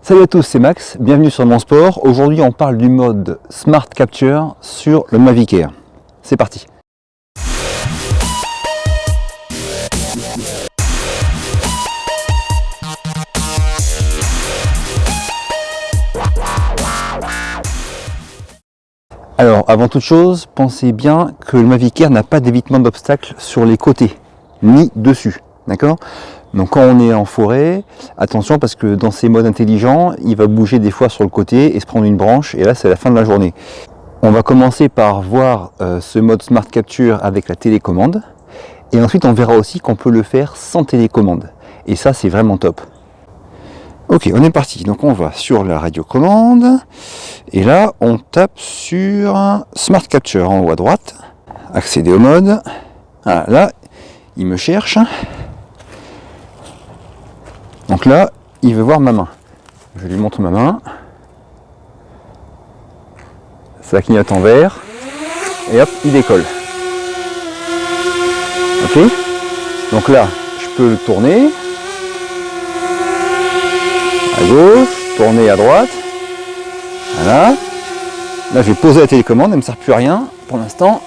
Salut à tous, c'est Max, bienvenue sur Mon Sport. Aujourd'hui on parle du mode Smart Capture sur le Mavic Air. C'est parti. Alors avant toute chose, pensez bien que le Mavic Air n'a pas d'évitement d'obstacles sur les côtés, ni dessus, d'accord? Donc quand on est en forêt, attention parce que dans ces modes intelligents, il va bouger des fois sur le côté et se prendre une branche et là c'est la fin de la journée. On va commencer par voir ce mode Smart Capture avec la télécommande et ensuite on verra aussi qu'on peut le faire sans télécommande et ça c'est vraiment top. Ok, on est parti, donc on va sur la radiocommande et là on tape sur Smart Capture en haut à droite, accéder au mode, voilà, là il me cherche. Donc là, il veut voir ma main. Je lui montre ma main. Ça clignote en vert. Et hop, il décolle. Ok. Donc là, je peux le tourner. À gauche, tourner à droite. Voilà. Là, je vais poser la télécommande, elle ne me sert plus à rien pour l'instant.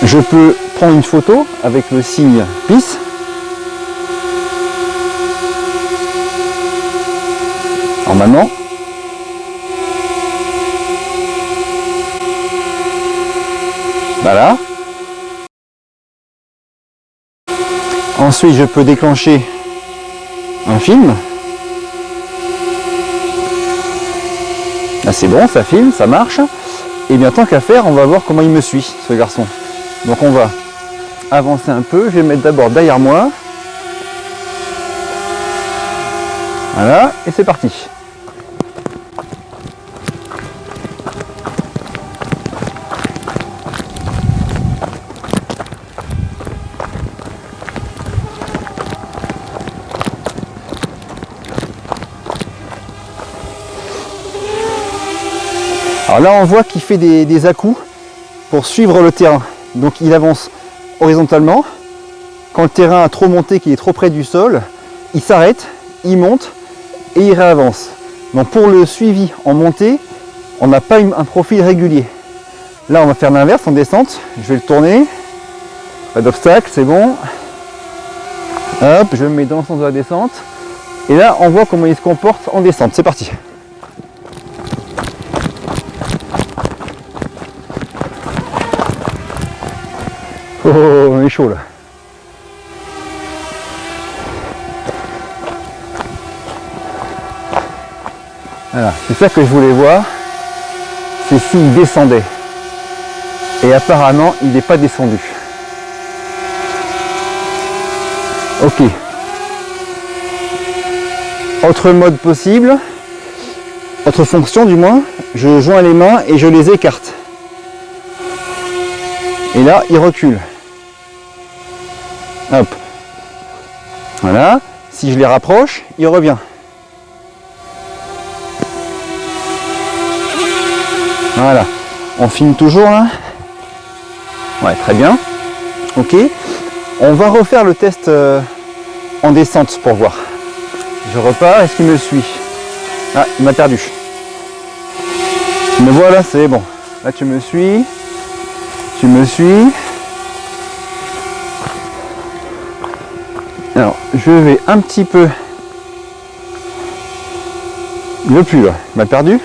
Je peux prendre une photo avec le signe PIS. Normalement. Voilà. Ensuite, je peux déclencher un film. Là, c'est bon, ça filme, ça marche. Et bien, tant qu'à faire, on va voir comment il me suit, ce garçon. Donc on va avancer un peu, je vais me mettre d'abord derrière moi. Voilà, et c'est parti. Alors là on voit qu'il fait des à-coups pour suivre le terrain. Donc il avance horizontalement. Quand le terrain a trop monté, qu'il est trop près du sol, il s'arrête, il monte et il réavance. Donc pour le suivi en montée, on n'a pas un profil régulier. Là on va faire l'inverse en descente. Je vais le tourner. Pas d'obstacle, c'est bon. Hop, je me mets dans le sens de la descente. Et là on voit comment il se comporte en descente. C'est parti. Oh, on est chaud là. Voilà, c'est ça que je voulais voir. C'est s'il descendait. Et apparemment, il n'est pas descendu. Ok. Autre mode possible. Autre fonction du moins. Je joins les mains et je les écarte. Et là, il recule. Hop. Voilà. Si je les rapproche, il revient. Voilà. On filme toujours là. Ouais, très bien. Ok. On va refaire le test en descente pour voir. Je repars. Est-ce qu'il me suit? Ah, il m'a perdu. Tu me vois là, c'est bon. Là, tu me suis. Tu me suis. Alors, je vais un petit peu. Il ne veut plus là. Il m'a perdu.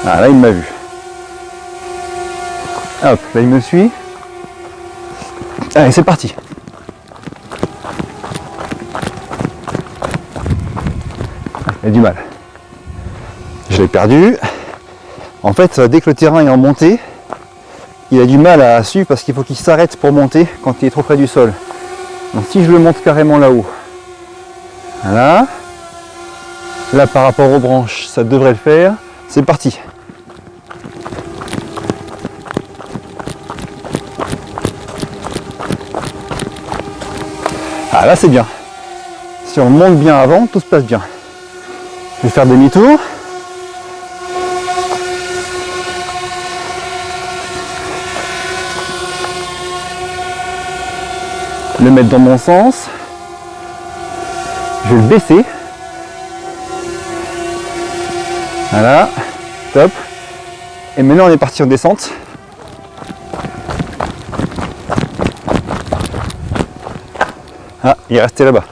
Ah, là, il m'a vu. Hop, là, il me suit. Allez, c'est parti. Il a du mal. Je l'ai perdu. En fait, dès que le terrain est en montée, il a du mal à suivre parce qu'il faut qu'il s'arrête pour monter quand il est trop près du sol. Donc si je le monte carrément là-haut, voilà. Là par rapport aux branches, ça devrait le faire. C'est parti. Ah là c'est bien. Si on monte bien avant, tout se passe bien. Je vais faire demi-tour. le mettre dans mon sens. Je vais le baisser. Voilà, top. Et maintenant on est parti en descente. Ah, il est resté là-bas.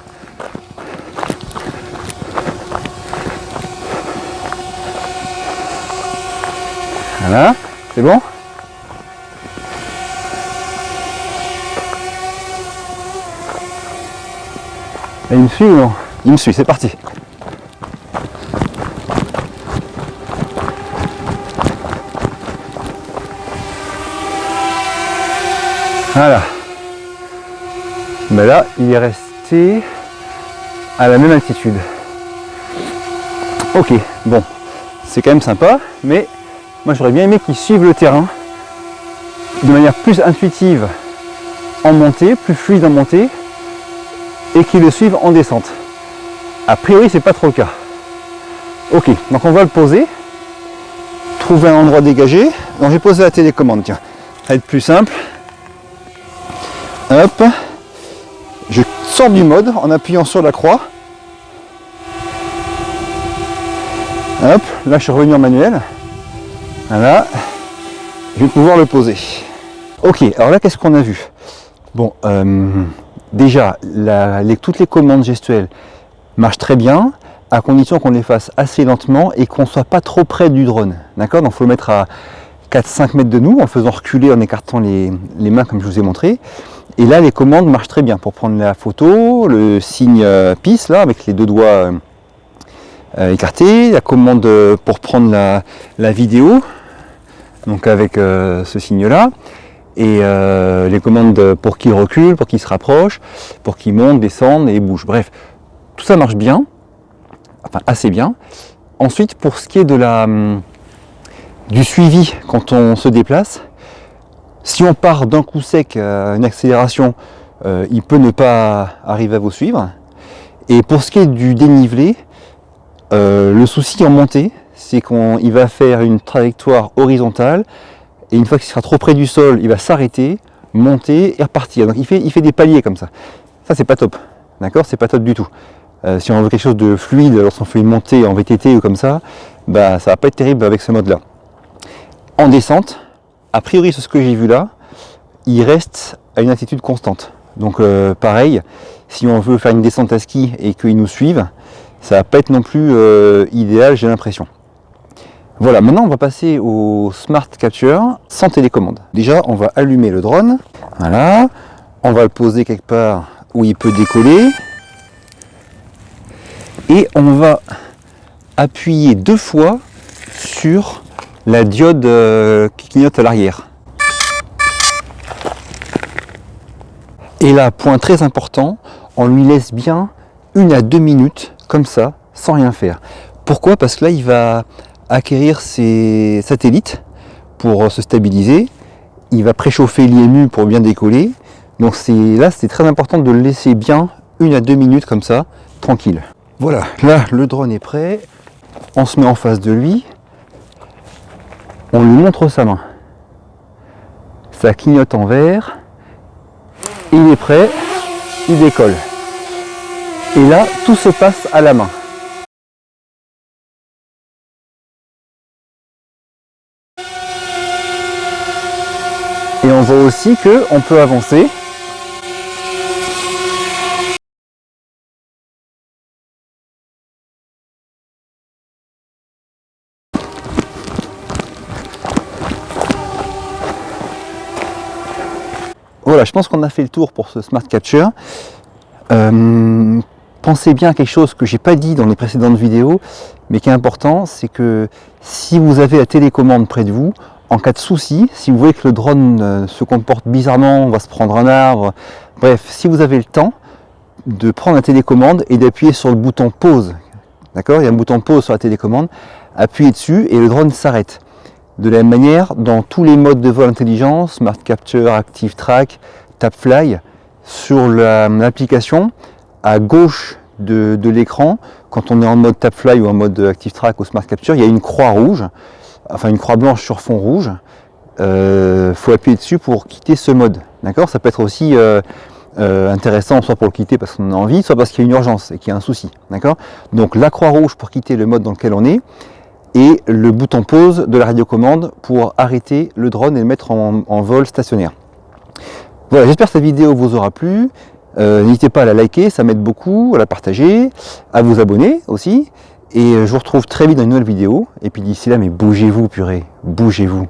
Voilà, c'est bon? Et il me suit ou non? Il me suit, c'est parti. Voilà. Ben là, il est resté à la même altitude. Ok, bon, c'est quand même sympa, mais moi j'aurais bien aimé qu'il suive le terrain de manière plus intuitive en montée, plus fluide en montée, et qu'il le suive en descente. A priori, c'est pas trop le cas. Ok, donc on va le poser, trouver un endroit dégagé. Donc j'ai posé la télécommande, tiens, ça va être plus simple. Hop, je sors du mode en appuyant sur la croix. Hop, là je suis revenu en manuel. Voilà, je vais pouvoir le poser. Ok, alors là qu'est-ce qu'on a vu? Bon, déjà, toutes les commandes gestuelles marchent très bien, à condition qu'on les fasse assez lentement et qu'on ne soit pas trop près du drone. D'accord? Donc il faut le mettre à 4-5 mètres de nous, en faisant reculer, en écartant les mains comme je vous ai montré. Et là, les commandes marchent très bien pour prendre la photo, le signe peace, là, avec les deux doigts écartés, la commande pour prendre la vidéo, donc avec ce signe-là, et les commandes pour qu'il recule, pour qu'il se rapproche, pour qu'il monte, descende et bouge. Bref, tout ça marche bien, enfin assez bien. Ensuite, pour ce qui est de du suivi quand on se déplace, si on part d'un coup sec, une accélération, il peut ne pas arriver à vous suivre. Et pour ce qui est du dénivelé, le souci en montée, c'est qu'il va faire une trajectoire horizontale, et une fois qu'il sera trop près du sol, il va s'arrêter, monter et repartir. Donc il fait des paliers comme ça. Ça c'est pas top, d'accord? C'est pas top du tout. Si on veut quelque chose de fluide, lorsqu'on fait une montée en VTT ou comme ça, bah ça va pas être terrible avec ce mode-là. En descente, a priori, sur ce que j'ai vu là, il reste à une altitude constante. Donc pareil, si on veut faire une descente à ski et qu'ils nous suivent, ça va pas être non plus idéal, j'ai l'impression. Voilà, maintenant on va passer au Smart Capture sans télécommande. Déjà, on va allumer le drone. Voilà, on va le poser quelque part où il peut décoller. Et on va appuyer 2 fois sur la diode qui clignote à l'arrière. Et là, point très important, on lui laisse bien 1 à 2 minutes, comme ça, sans rien faire. Pourquoi? Parce que là, il va acquérir ses satellites pour se stabiliser. Il va préchauffer l'IMU pour bien décoller. Donc là, c'est très important de le laisser bien 1 à 2 minutes, comme ça, tranquille. Voilà, là, le drone est prêt. On se met en face de lui. On lui montre sa main. Ça clignote en vert. Il est prêt. Il décolle. Et là, tout se passe à la main. Et on voit aussi qu'on peut avancer. Voilà, je pense qu'on a fait le tour pour ce Smart Capture. Pensez bien à quelque chose que j'ai pas dit dans les précédentes vidéos, mais qui est important, c'est que si vous avez la télécommande près de vous, en cas de souci, si vous voyez que le drone se comporte bizarrement, on va se prendre un arbre, bref, si vous avez le temps de prendre la télécommande et d'appuyer sur le bouton pause, d'accord? Il y a un bouton pause sur la télécommande, appuyez dessus et le drone s'arrête. De la même manière, dans tous les modes de vol intelligent, Smart Capture, Active Track, TapFly, sur l'application, à gauche de l'écran, quand on est en mode TapFly ou en mode Active Track ou Smart Capture, il y a une croix rouge, enfin une croix blanche sur fond rouge. Faut appuyer dessus pour quitter ce mode. D'accord? Ça peut être aussi intéressant, soit pour le quitter parce qu'on en a envie, soit parce qu'il y a une urgence et qu'il y a un souci. D'accord? Donc la croix rouge pour quitter le mode dans lequel on est, et le bouton pause de la radiocommande pour arrêter le drone et le mettre en vol stationnaire. Voilà, j'espère que cette vidéo vous aura plu. N'hésitez pas à la liker, ça m'aide beaucoup, à la partager, à vous abonner aussi. Et je vous retrouve très vite dans une nouvelle vidéo. Et puis d'ici là, mais bougez-vous, purée, bougez-vous.